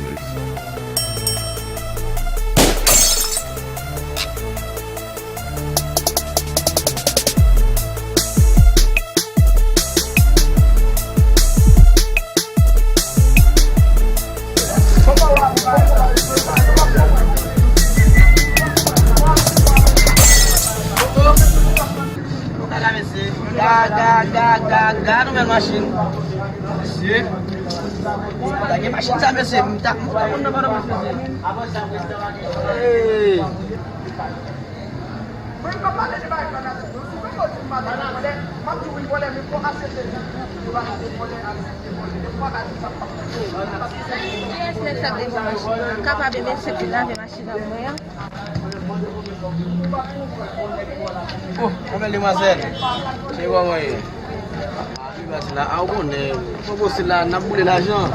minutes. Gado minha machine. Sim. Lagi machine sampai sih minta mana mana machine. Eh. Capable de se laver machine amanhã. Oh, como ele mais é? Chegou aí. Là, ah bon, faut que là, n'a boule l'argent.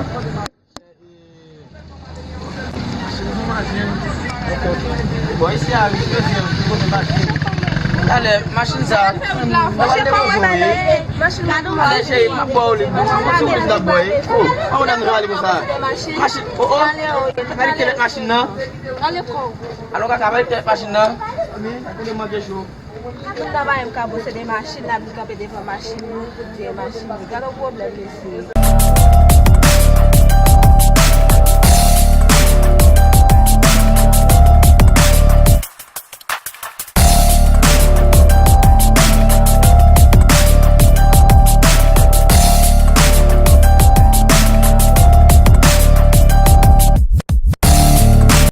Bon, ici, à allez, machine ça. Machine allez, j'ai ma boule, ma boy. Oh, on a droit à ça. Machine, oh, avec quelle machine là? Alors, quand avec cette machine là, on mange chaud. Trabalhamos com a bolsa de machine, lá buscar para machine, de machine, cara o problema desse.